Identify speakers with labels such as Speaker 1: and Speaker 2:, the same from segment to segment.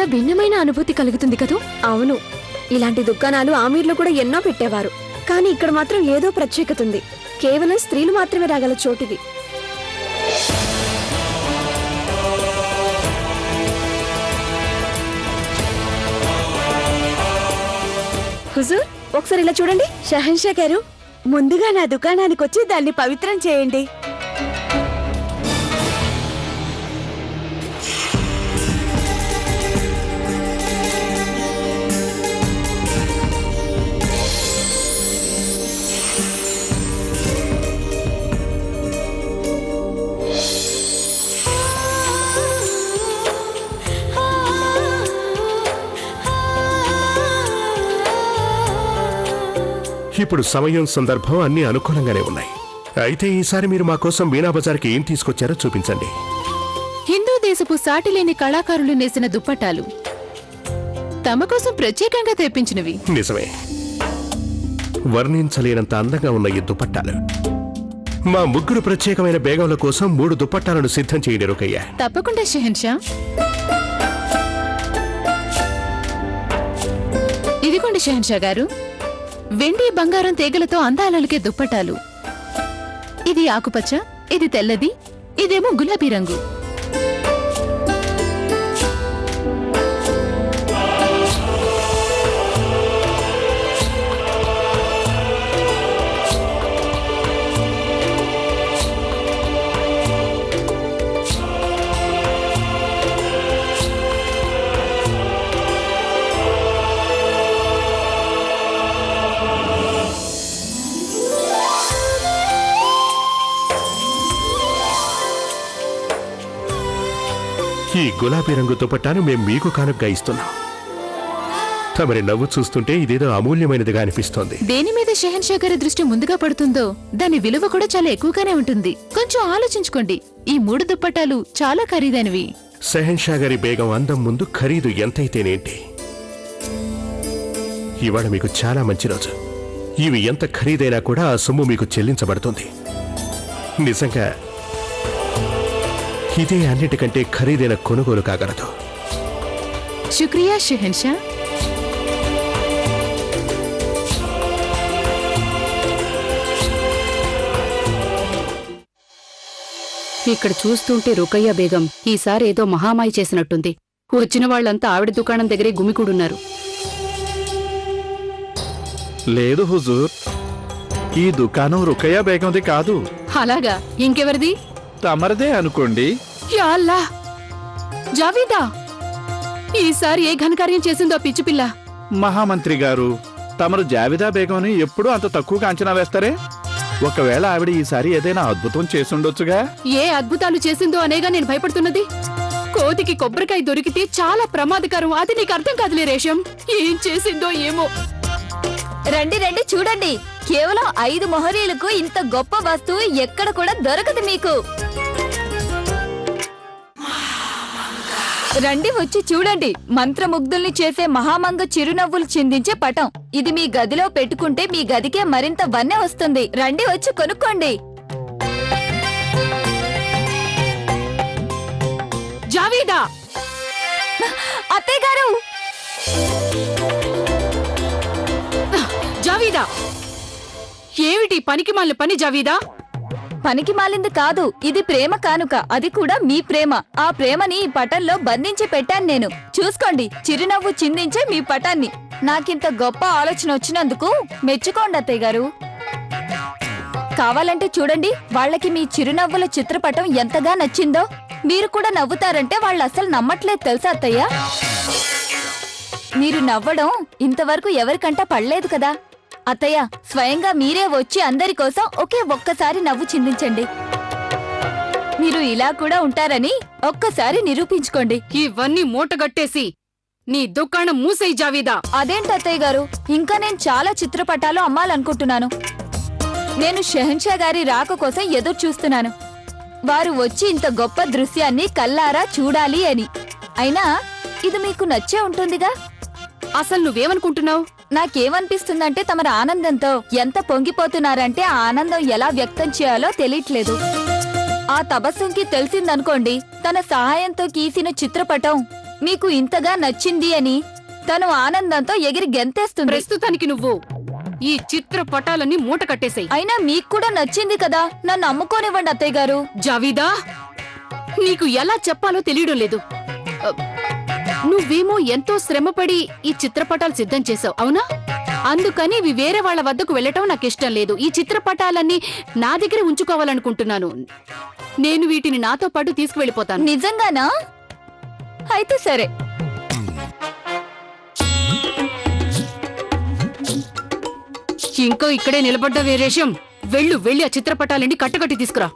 Speaker 1: చాలా భిన్నమైన అనుభూతి కలుగుతుంది కదూ?
Speaker 2: అవును, ఇలాంటి దుకాణాలు ఆమీర్లు కూడా ఎన్నో పెట్టేవారు. కానీ ఇక్కడ మాత్రం ఏదో ప్రత్యేకత ఉంది. కేవలం స్త్రీలు మాత్రమే రాగల చోటిది. హుజూర్, ఒకసారి ఇలా చూడండి.
Speaker 3: షహన్షా గారు, ముందుగా నా దుకాణానికి వచ్చి దాన్ని పవిత్రం చేయండి.
Speaker 4: ఇప్పుడు సమయం సందర్భం అన్ని అనుకూలంగానే ఉన్నాయి. అయితే ఈసారి మీరు మా కోసం మీనా బజార్కి ఏం తీసుకొచ్చారో చూపించండి.
Speaker 5: హిందూ దేశపు సాటిలేని కళాకారులు నేసిన దుప్పటాలు తమ కోసం ప్రత్యేకంగా తెప్పించినవి.
Speaker 4: నిజమే, వర్ణించలేనంత అందంగా ఉన్న ఈ దుపట్టాలు మా ముగ్గురు ప్రత్యేకమైన బేగంల కోసం 3 దుపట్టాలను సిద్ధం చేయండి రుకయ్య.
Speaker 5: తప్పకుండా షెహన్షా. ఇదిగోండి షెహన్షా గారు, వెండి బంగారం తీగలతో అందాలకే దుప్పటాలు. ఇది ఆకుపచ్చ, ఇది తెల్లది, ఇదేమో గులాబీ రంగు.
Speaker 4: ఈ గులాబీ రంగు దుపట్టాను మేం మీకు కానుకగా ఇస్తున్నాం. తమరి నవ్వు చూస్తుంటే ఇదేదో అమూల్యమైనదిగా అనిపిస్తోంది.
Speaker 5: దేని మీద షెహన్షా గారి దృష్టి ముందుగా పడుతుందో దాని విలువ కూడా చాలా ఎక్కువగానే ఉంటుంది. కొంచెం ఆలోచించుకోండి. ఈ 3 దుప్పటాలు చాలా ఖరీదైనవి.
Speaker 4: షెహన్షా గారి బేగం అందం ముందు ఖరీదు ఎంతైతేనేంటి? ఇవాళ మీకు చాలా మంచి రోజు. ఇవి ఎంత ఖరీదైనా కూడా ఆ సొమ్ము మీకు చెల్లించబడుతుంది. నిజంగా ఇదే అన్నిటికంటే ఖరీదైన కొనుగోలు కాగలదు.
Speaker 5: శుక్రియా షెహన్షా.
Speaker 6: ఇక్కడ చూస్తుంటే రుకయ్య బేగం ఈసారి ఏదో మహామాయి చేసినట్టుంది. వచ్చిన వాళ్లంతా ఆవిడ దుకాణం దగ్గరే గుమికూడున్నారు.
Speaker 7: లేదు హుజూర్, ఈ దుకాణం రుకయ్య బేగంది కాదు.
Speaker 6: అలాగా? ఇంకెవరిది?
Speaker 7: తమరదే అనుకోండి.
Speaker 6: యా అల్లా! జావీదా, ఈసారి ఏ ఘనకార్యం చేసిందో పిచ్చిపిల్ల.
Speaker 7: మహామంత్రి గారు, తమరు జావిదా బేగంని ఎప్పుడూ అంత తక్కువగా అంచనా వేస్తారే? ఒకవేళ ఆవిడ ఈసారి ఏదైనా అద్భుతం చేసుండొచ్చుగా.
Speaker 6: ఏ అద్భుతాలు చేసిందో అనేగా నేను భయపడుతున్నది. కోతికి కొబ్బరికాయ దొరికితే చాలా ప్రమాదకరం. అది నీకు అర్థం కాదులే రేషం. ఏం చేసిందో ఏమో.
Speaker 2: రండి రండి, చూడండి. కేవలం 5 మొహరీలకు ఇంత గొప్ప వస్తువు ఎక్కడ కూడా దొరకదు మీకు. రండి, వచ్చి చూడండి. మంత్రముగ్ధుల్ని చేసే మహామంగ చిరునవ్వులు చిందించే పటం. ఇది మీ గదిలో పెట్టుకుంటే మీ గదికే మరింత వన్నె వస్తుంది. రండి, వచ్చి కొనుక్కోండి.
Speaker 6: జావీదా!
Speaker 2: అత్తయ్య గారు!
Speaker 6: జావీదా, ఏమిటి పనికిమాలిన పని జావీదా?
Speaker 2: పనికి మాలింది కాదు, ఇది ప్రేమ కానుక. అది కూడా మీ ప్రేమ. ఆ ప్రేమని ఈ పటంలో బంధించి పెట్టాను నేను. చూసుకోండి, చిరునవ్వు చిందించే మీ పటాన్ని. నాకింత గొప్ప ఆలోచన వచ్చినందుకు మెచ్చుకోండి అత్తయ్య గారు. కావాలంటే చూడండి, వాళ్ళకి మీ చిరునవ్వుల చిత్రపటం ఎంతగా నచ్చిందో. మీరు కూడా నవ్వుతారంటే వాళ్ళు అసలు నమ్మట్లేదు తెలుసా అత్తయ్య? మీరు నవ్వడం ఇంతవరకు ఎవరికంటా పడలేదు కదా అత్తయ్య. స్వయంగా మీరే వచ్చి అందరి కోసం ఒక్కసారి నవ్వు చిందించండి. మీరు ఇలా కూడా ఉంటారని ఒక్కసారి నిరూపించుకోండి.
Speaker 6: ఇవన్నీ మూటగట్టేసి నీ దుకాణం మూసేయ్ జావీదా.
Speaker 2: అదేంటి అత్తయ్య గారు, ఇంకా నేను చాలా చిత్రపటాలు అమ్మాలనుకుంటున్నాను. నేను షెహన్షా గారి రాక కోసం ఎదురు చూస్తున్నాను. వారు వచ్చి ఇంత గొప్ప దృశ్యాన్ని కల్లారా చూడాలి అని. అయినా ఇది మీకు నచ్చే ఉంటుందిగా.
Speaker 6: అసలు నువ్వేమనుకుంటున్నావు?
Speaker 2: నాకేమనిపిస్తుందంటే తమర ఆనందంతో ఎంత పొంగిపోతున్నారంటే ఆ ఆనందం ఎలా వ్యక్తం చేయాలో తెలియట్లేదు. ఆ తబస్సుకి తెలిసిందనుకోండి, తన సహాయంతో గీసిన చిత్రపటం మీకు ఇంతగా నచ్చింది అని తను ఆనందంతో ఎగిరి గెంతేస్తుంది.
Speaker 6: ప్రస్తుతానికి నువ్వు ఈ చిత్రపటాలన్నీ మూట కట్టేశాయి.
Speaker 2: అయినా మీకు కూడా నచ్చింది కదా, నన్ను అమ్ముకోనివ్వండి అత్తయ్య గారు.
Speaker 6: జావీదా, నీకు ఎలా చెప్పాలో తెలియడం లేదు. నువ్వేమో ఎంతో శ్రమపడి ఈ చిత్రపటాలు సిద్ధం చేసావు, అవునా? అందుకని ఇవి వేరే వాళ్ళ వద్దకు వెళ్ళటం నాకు ఇష్టం లేదు. ఈ చిత్రపటాలన్నీ నా దగ్గర ఉంచుకోవాలనుకుంటున్నాను. నేను వీటిని నాతో పాటు తీసుకువెళ్ళిపోతాను.
Speaker 2: నిజంగానా? అయితే సరే.
Speaker 6: ఇంకో ఇక్కడే నిలబడ్డ రేషం, వెళ్ళి ఆ చిత్రపటాలన్నీ కట్టకట్టి తీసుకురా.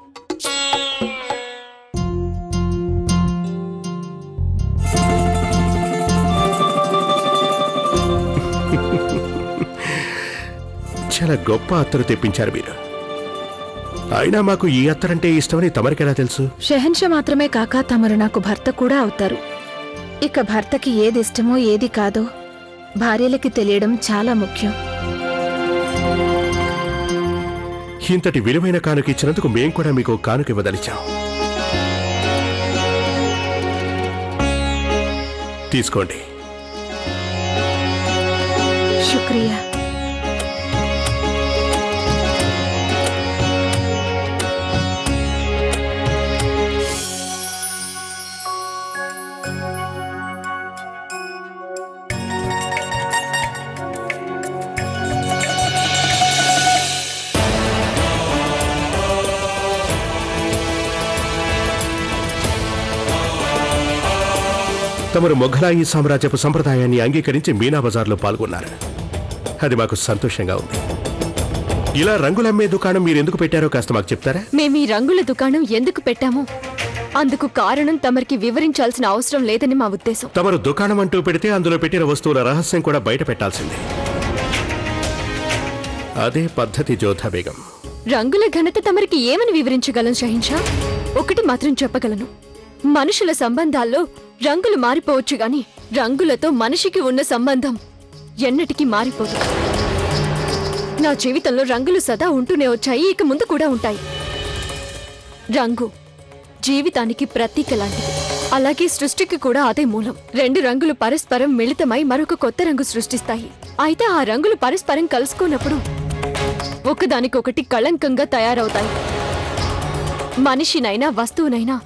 Speaker 4: చాలా గొప్ప అత్తరు తెప్పించారు మీరు. అయినా మాకు ఈ అత్తరంటే ఇష్టమని తమరికెలా తెలుసు?
Speaker 5: షెహన్షా మాత్రమే కాక తమరు నాకు భర్త కూడా అవుతారు. ఇక భర్తకి ఏది ఇష్టమో ఏది కాదో భార్యలకి తెలియడం చాలా ముఖ్యం.
Speaker 4: ఇంతటి విలువైన కానుక ఇచ్చినందుకు మేం కూడా మీకు కానుక ఇవ్వదలిచాం. తీసుకోండి.
Speaker 5: శుక్రియా.
Speaker 4: తమరు మొఘలాయి సామ్రాజ్యపు సంప్రదాయాన్ని అంగీకరించి మీనా బజార్లో పాల్గొన్నారు. అది మాకు సంతోషంగా ఉంది. ఇలా రంగులమ్మే దుకాణం మీరెందుకు పెట్టారో కాస్త మాకు చెప్తారా?
Speaker 1: మేము ఈ రంగుల దుకాణం ఎందుకు పెట్టామో అందుకు కారణం తమరికి వివరించాల్సిన అవసరం లేదని మా ఉద్దేశం.
Speaker 4: తమరు దుకాణం అంటూ పెడితే అందులో పెట్టిన వస్తువుల రహస్యం కూడా బయట పెట్టాల్సిందే. అదే పద్ధతి జోధా బేగం.
Speaker 1: రంగుల ఘనత తమరికి ఏమని వివరించగలను షహిన్షా? ఒకటి మాత్రం చెప్పగలను, మనుషుల సంబంధాల్లో రంగులు మారిపోవచ్చు గాని రంగులతో మనిషికి ఉన్న సంబంధం ఎన్నటికీ మారిపోదు. నా జీవితంలో రంగులు సదా ఉంటూనే వచ్చాయి, ఇక ముందు కూడా ఉంటాయి. రంగు జీవితానికి ప్రతీక లాంటిది. అలాగే సృష్టికి కూడా అదే మూలం. రెండు రంగులు పరస్పరం మిళితమై మరొక కొత్త రంగు సృష్టిస్తాయి. అయితే ఆ రంగులు పరస్పరం కలుసుకున్నప్పుడు ఒకదానికొకటి కళంకంగా తయారవుతాయి. మనిషినైనా వస్తువునైనా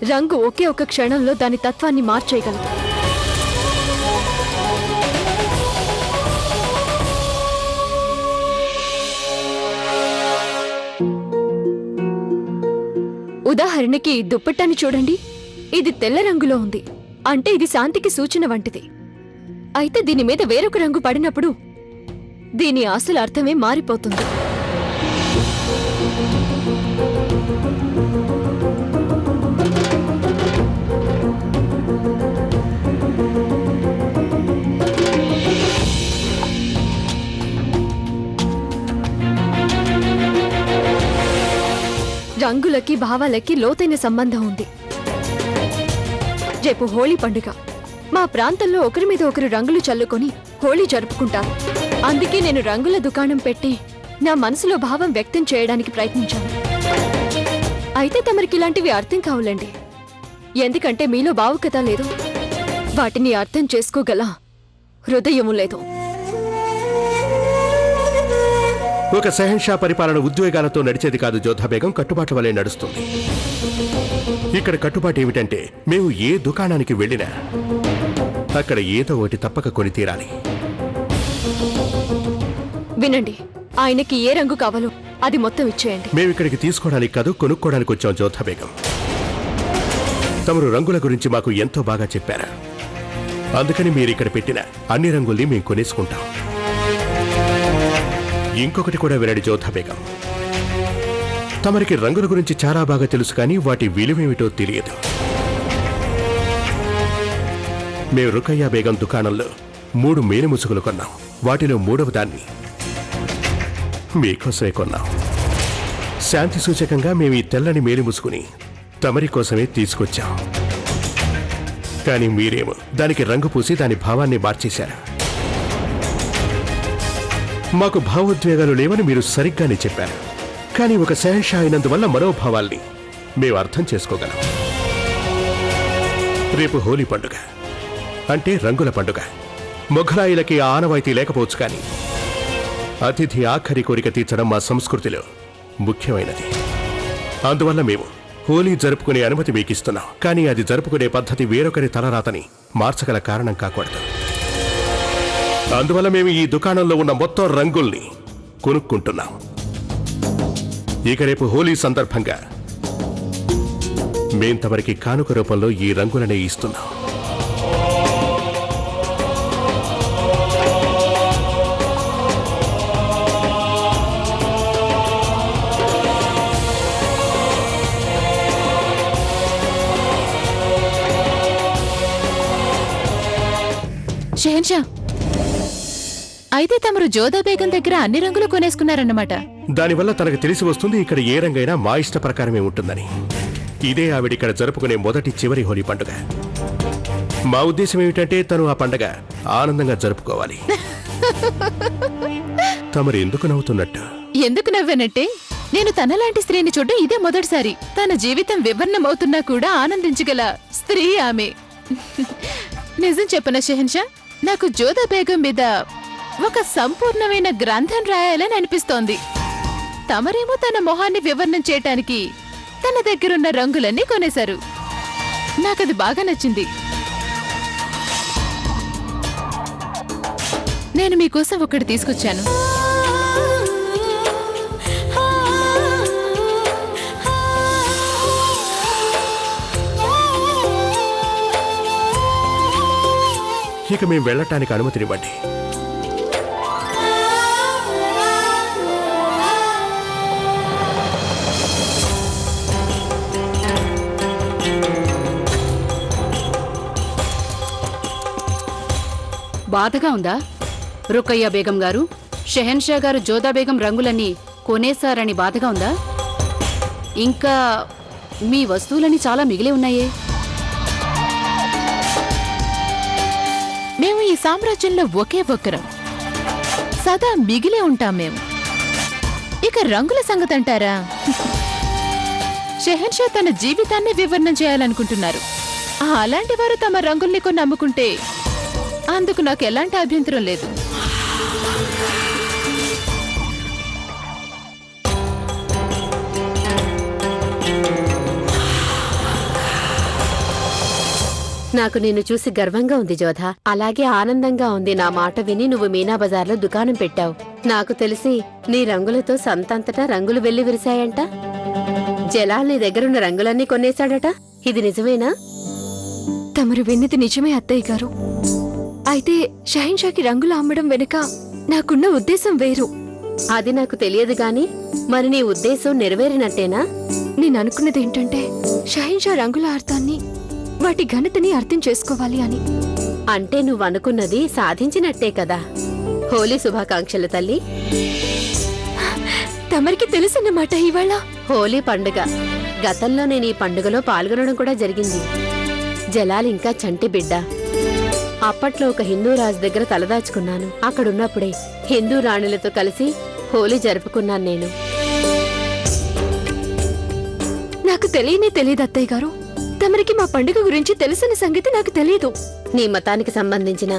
Speaker 1: రంగు ఒకే ఒక క్షణంలో దాని తత్వాన్ని మార్చేయగలదు. ఉదాహరణకి ఈ దుప్పట్టాన్ని చూడండి. ఇది తెల్ల రంగులో ఉంది, అంటే ఇది శాంతికి సూచన వంటిది. అయితే దీని మీద వేరొక రంగు పడినప్పుడు దీని అసలు అర్థమే మారిపోతుంది. రంగులకి భావాలకి లోతైన సంబంధం ఉంది. రేపు హోళీ పండుగ. మా ప్రాంతంలో ఒకరి మీద ఒకరు రంగులు చల్లుకొని హోళీ జరుపుకుంటారు. అందుకే నేను రంగుల దుకాణం పెట్టి నా మనసులో భావం వ్యక్తం చేయడానికి ప్రయత్నించాను. అయితే తమరికి ఇలాంటివి అర్థం కావులండి, ఎందుకంటే మీలో భావుకత లేదు, వాటిని అర్థం చేసుకోగల హృదయము లేదు.
Speaker 4: ఒక షెహన్షా పరిపాలన ఉద్వేగాలతో నడిచేది కాదు జోధా బేగం, కట్టుబాట్ల వలె నడుస్తుంది. ఇక్కడ కట్టుబాటు ఏమిటంటే మేము ఏ దుకాణానికి వెళ్ళినా అక్కడ ఏదో ఒకటి తప్పక కొని తీరాలి.
Speaker 1: వినండి, ఆయనకి ఏ రంగు కావాలో అది మొత్తం ఇచ్చేయండి.
Speaker 4: మేము ఇక్కడికి తీసుకోవడానికి కాదు, కొనుక్కోవడానికి వచ్చాం జోధా బేగం. తమరు రంగుల గురించి మాకు ఎంతో బాగా చెప్పారు. అందుకని మీరు ఇక్కడ పెట్టిన అన్ని రంగుల్ని మేము కొనేసుకుంటాం. ఇంకొకటి కూడా వినండి జోధా బేగం, తమరికి రంగుల గురించి చాలా బాగా తెలుసు, కానీ వాటి విలువేమిటో తెలియదు. మేము రుకయ్యా బేగం దుకాణంలో 3 మేలు ముసుగులు కొన్నాం. వాటిలో 3వ దాన్ని మీకోసమే కొన్నాం. శాంతి సూచకంగా మేము ఈ తెల్లని మేలు ముసుగుని తమరి కోసమే తీసుకొచ్చాం. కానీ మీరేమో దానికి రంగు పూసి దాని భావాన్ని మార్చేశారు. మాకు భావోద్వేగాలు లేవని మీరు సరిగ్గానే చెప్పారు, కానీ ఒక షెహన్షా అయినందువల్ల మనోభావాల్ని మేము అర్థం చేసుకోగలం. రేపు హోలీ పండుగ. అంటే రంగుల పండుగ. మొఘలాయులకి ఆ ఆనవాయితీ లేకపోవచ్చు కానీ అతిథి ఆఖరి కోరిక తీర్చడం మా సంస్కృతిలో ముఖ్యమైనది. అందువల్ల మేము హోలీ జరుపుకునే అనుమతి మీకిస్తున్నాం. కానీ అది జరుపుకునే పద్ధతి వేరొకరి తలరాతని మార్చగల కారణం కాకూడదు. అందువల్ల మేము ఈ దుకాణంలో ఉన్న మొత్తం రంగుల్ని కొనుక్కుంటున్నాం. ఇక రేపు హోలీ సందర్భంగా మేం తమరికి కానుక రూపంలో ఈ రంగులనే ఇస్తున్నాం.
Speaker 5: షెహన్షా, అయితే తమరు జోదా బేగం దగ్గర అన్ని రంగులు కొనేసుకున్నారన్నమాట.
Speaker 4: దానివల్ల తనకు తెలిసి వస్తుంది ఇక్కడ ఏ రంగైనా మా ఇష్ట ప్రకారమే ఉంటుందని. ఇదే ఆవిడిక్కడ జరుపుకునే మొదటి చివరి హోలీ పండుగ. మా ఉద్దేశం ఏమిటంటే తను ఆ పండగ ఆనందంగా జరుపుకోవాలి. తమరు ఎందుకు నవ్వుతున్నట్టు?
Speaker 5: ఎందుకు నవ్వానంటే నేను తనలాంటి స్త్రీని చూడడం ఇదే మొదటిసారి. తన జీవితం వివర్ణమవుతున్నా కూడా ఆనందించగల స్త్రీ ఆమె. నిజం చెప్పన షెహన్షా, నాకు జోదా బేగం మీద ఒక సంపూర్ణమైన గ్రంథం రాయాలని అనిపిస్తోంది. తమరేమో తన మొహాన్ని వివరణం చేయటానికి తన దగ్గరున్న రంగులన్నీ కొనేశారు. నాకది బాగా నచ్చింది. నేను మీకోసం ఒకటి తీసుకొచ్చాను.
Speaker 4: ఇక మేము వెళ్ళటానికి అనుమతినివ్వండి.
Speaker 6: బాధగా ఉందా రుకయ్య బేగం గారు? షెహన్షా గారు జోదా బేగం రంగులన్నీ కొనేశారని బాధగా ఉందా? ఇంకా మీ వస్తువులన్నీ చాలా మిగిలే ఉన్నాయే.
Speaker 5: మేము ఈ సామ్రాజ్యంలో ఒకే ఒక్కరం, సదా మిగిలే ఉంటాం మేము. ఇక రంగుల సంగతి అంటారా? షెహన్షా తన జీవితాన్ని వివరణం చేయాలనుకుంటున్నారు. అలాంటి వారు తమ రంగుల్ని కొన్ని అమ్ముకుంటే అందుకు నాకు ఎలాంటి అభ్యంతరం లేదు.
Speaker 8: నాకు నిన్ను చూసి గర్వంగా ఉంది జోధా. అలాగే ఆనందంగా ఉంది నా మాట విని నువ్వు మీనా బజార్లో దుకాణం పెట్టావు. నాకు తెలిసి నీ రంగులతో సంతంతటా రంగులు వెళ్లి విరిశాయంట. జలాల్ నీ దగ్గరున్న రంగులన్నీ కొనేశాడట. ఇది నిజమేనా?
Speaker 1: తమరు విన్నది నిజమే అత్తయ్య గారు. అయితే షహన్షాకి రంగులు అమ్మడం వెనుక నాకున్న ఉద్దేశం వేరు.
Speaker 8: అది నాకు తెలియదు గాని మరి నీ ఉద్దేశం నెరవేరినట్టేనా?
Speaker 1: నేను అనుకున్నది ఏంటంటే షహన్షా రంగుల అర్థాన్ని, వాటి ఘనతని అర్థం చేసుకోవాలి అని.
Speaker 8: అంటే నువ్వనుకున్నది సాధించినట్టే కదా. హోలీ శుభాకాంక్షలు తల్లి.
Speaker 1: తమరికి తెలుసన్నమాట ఇవాళ
Speaker 8: హోలీ పండుగ. గతంలో నేను ఈ పండుగలో పాల్గొనడం కూడా జరిగింది. జలాల్ ఇంకా చంటి బిడ్డ. అప్పట్లో ఒక హిందూ రాజు దగ్గర తలదాచుకున్నాను. అక్కడున్నప్పుడే హిందూ రాణులతో కలిసి హోలీ జరుపుకున్నాను నేను.
Speaker 1: నాకు తెలియదు అత్తయ్య గారు. తమరికి మా పండుగ గురించి తెలిసిన సంగతి నాకు తెలియదు.
Speaker 8: నీ మతానికి సంబంధించిన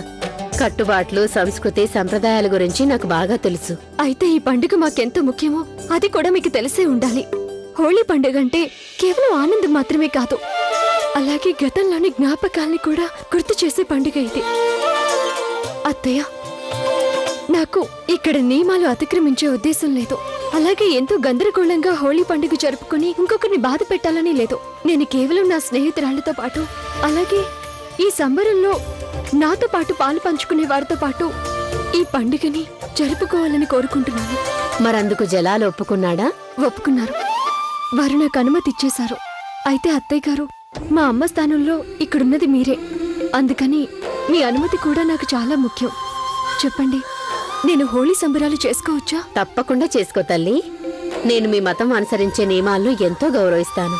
Speaker 8: కట్టుబాట్లు, సంస్కృతి, సంప్రదాయాల గురించి నాకు బాగా తెలుసు.
Speaker 1: అయితే ఈ పండుగ మాకెంత ముఖ్యమో అది కూడా మీకు తెలిసే ఉండాలి. హోళీ పండుగ అంటే కేవలం ఆనందం మాత్రమే కాదు, అలాగే గతంలోని జ్ఞాపకాల్ని కూడా గుర్తు చేసే పండుగ ఇది. అత్తయ్య, నాకు ఇక్కడ నియమాలు అతిక్రమించే ఉద్దేశం లేదు. అలాగే ఎంతో గందరగోళంగా హోళీ పండుగ జరుపుకుని ఇంకొకరిని బాధ పెట్టాలని లేదు. నేను కేవలం నా స్నేహితురాళ్లతో పాటు, అలాగే ఈ సంబరంలో నాతో పాటు పాలు పంచుకునే వారితో పాటు ఈ పండుగని జరుపుకోవాలని కోరుకుంటున్నాను.
Speaker 8: మరందుకు జలాల్ ఒప్పుకున్నాడా?
Speaker 1: ఒప్పుకున్నారు. వారు నాకు అనుమతి ఇచ్చేశారు. అయితే అత్తయ్య గారు, మా అమ్మ స్థానంలో ఇక్కడున్నది మీరే. అందుకని మీ అనుమతి కూడా నాకు చాలా ముఖ్యం. చెప్పండి, నేను హోళీ సంబరాలు చేసుకోవచ్చా?
Speaker 8: తప్పకుండా చేసుకో తల్లి. నేను మీ మతం అనుసరించే నియమాలను ఎంతో గౌరవిస్తాను.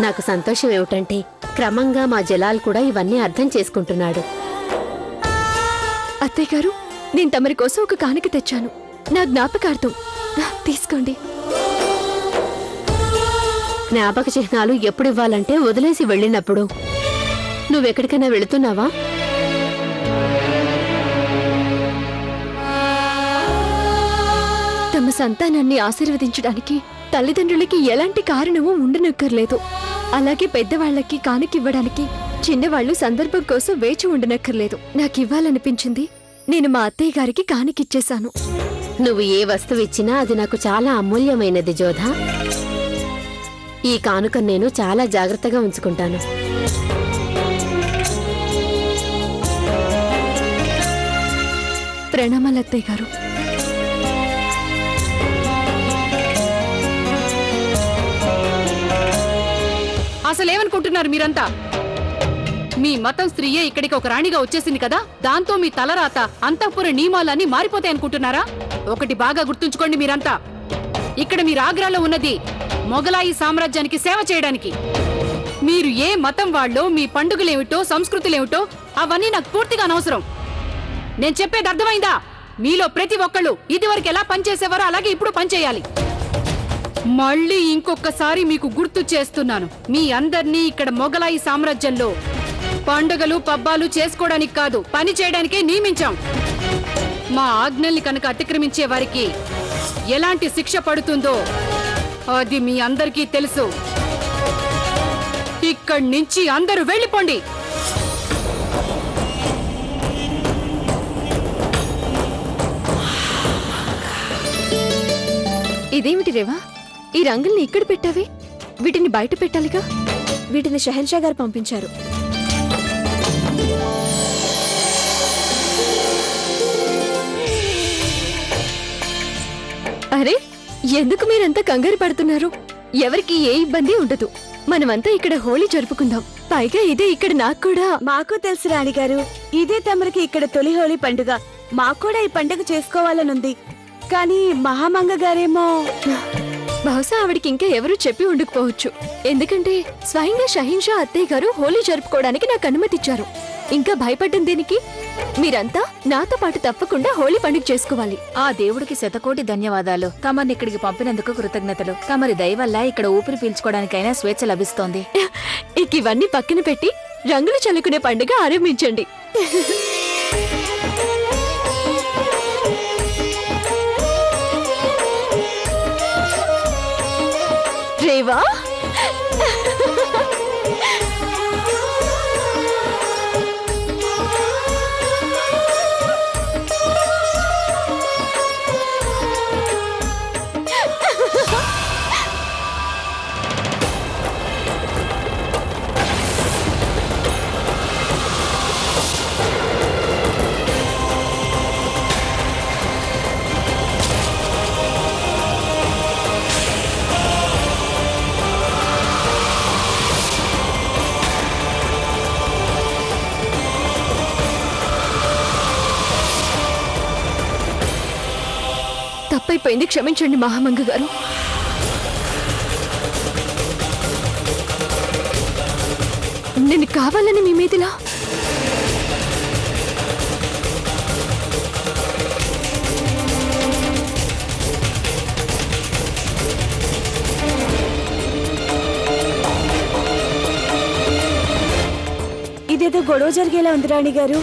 Speaker 8: నాకు సంతోషం ఏమిటంటే క్రమంగా మా జలాల్ కూడా ఇవన్నీ అర్థం చేసుకుంటున్నాడు.
Speaker 1: అత్తయ్య గారు, నేను తమరి కోసం ఒక కానుక తెచ్చాను. నా జ్ఞాపకార్థం. తీసుకోండి.
Speaker 8: జ్ఞాపక చిహ్నాలు ఎప్పుడు ఇవ్వాలంటే వదిలేసి వెళ్ళినప్పుడు. నువ్వెక్కడికైనా వెళుతున్నావా?
Speaker 1: సంతానాన్ని ఆశీర్వదించడానికి తల్లిదండ్రులకి ఎలాంటి కారణము ఉండనక్కర్లేదు. అలాగే పెద్దవాళ్లకి కానుకివ్వడానికి చిన్నవాళ్లు సందర్భం కోసం వేచి ఉండనక్కర్లేదు. నాకివ్వాలనిపించింది, నేను మా అత్తయ్య గారికి కానుకిచ్చేశాను.
Speaker 8: నువ్వు ఏ వస్తువు ఇచ్చినా అది నాకు చాలా అమూల్యమైనది జోధ. ఈ కానుక నేను చాలా జాగ్రత్తగా ఉంచుకుంటాను.
Speaker 1: ప్రణామాలు అత్తయ్య గారు.
Speaker 6: అసలేమనుకుంటున్నారు మీరంతా? మీ మతం స్త్రీయే ఇక్కడికి ఒక రాణిగా వచ్చేసింది కదా, దాంతో మీ తలరాత అంతఃపుర నియమాలన్నీ మారిపోతాయనుకుంటున్నారా? ఒకటి బాగా గుర్తుంచుకోండి మీరంతా, ఇక్కడ మీరు ఆగ్రాలో ఉన్నది మొగలాయి సామ్రాజ్యానికి సేవ చేయడానికి. మీరు ఏ మతం వాళ్ళో, మీ పండుగలేమిటో, సంస్కృతులేమిటో అవన్నీ నాకు పూర్తిగా అనవసరం. నేను చెప్పేది అర్థమైందా? మీలో ప్రతి ఒక్కళ్ళు ఇదివరకు ఎలా పనిచేసేవారో అలాగే ఇప్పుడు పనిచేయాలి. మళ్ళీ ఇంకొకసారి మీకు గుర్తు చేస్తున్నాను, మీ అందర్నీ ఇక్కడ మొగలాయి సామ్రాజ్యంలో పండుగలు పబ్బాలు చేసుకోవడానికి కాదు, పని చేయడానికే నియమించాం. మా ఆజ్ఞల్ని కనుక అతిక్రమించే వారికి ఎలాంటి శిక్ష పడుతుందో అది మీ అందరికీ తెలుసు. ఇక్కడి నుంచి అందరూ వెళ్ళిపోండి.
Speaker 1: ఇదేమిటి రేవా, ఈ రంగుల్ని ఇక్కడ పెట్టావి? వీటిని బయట పెట్టాలిగా. వీటిని షహన్షా గారు పంపించారు. అరే, ఎందుకు మీరంతా కంగారు పడుతున్నారు? ఎవరికి ఏ ఇబ్బంది ఉండదు. మనమంతా ఇక్కడ హోలీ జరుపుకుందాం. పైగా ఇదే ఇక్కడ నాకు కూడా.
Speaker 3: మాకు తెలుసు రాణిగారు, ఇదే తమరికి ఇక్కడ తొలి హోలీ పండుగ. మాకు కూడా ఈ పండుగ చేసుకోవాలనుంది. కానీ మహామంగ గారేమో
Speaker 1: బహుశా ఆవిడికి ఇంకా ఎవరూ చెప్పి ఉండకపోవచ్చు. ఎందుకంటే స్వయంగా షహీన్షా అత్తయ్య గారు హోలీ జరుపుకోవడానికి నాకు అనుమతిచ్చారు. ఇంకా భయపడ్డం దేనికి? మీరంతా నాతో పాటు తప్పకుండా హోలీ పండుగ చేసుకోవాలి.
Speaker 2: ఆ దేవుడికి శతకోటి ధన్యవాదాలు. తమర్ని ఇక్కడికి పంపినందుకు కృతజ్ఞతలు. తమరి దయ వల్ల ఇక్కడ ఊపిరి పీల్చుకోవడానికైనా స్వేచ్ఛ లభిస్తోంది.
Speaker 1: ఇక ఇవన్నీ పక్కన పెట్టి రంగులు చల్లుకునే పండుగ ఆరంభించండి. రేవా, తప్పైపోయింది, క్షమించండి మహామంగ గారు. నేను కావాలని మీ మీదిలా.
Speaker 3: ఇదేదో గొడవ జరిగేలా ఉంది రాణిగారు.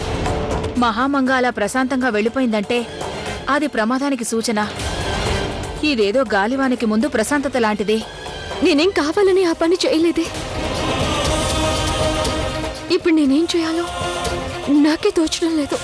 Speaker 2: మహామంగ అలా ప్రశాంతంగా వెళ్ళిపోయిందంటే అది ప్రమాదానికి సూచన. ఇదేదో గాలివానికి ముందు ప్రశాంతత లాంటిది.
Speaker 1: నేనేం కావాలని ఆ పని చేయలేదే. ఇప్పుడు నేనేం చేయాలో నాకే తోచడం లేదు.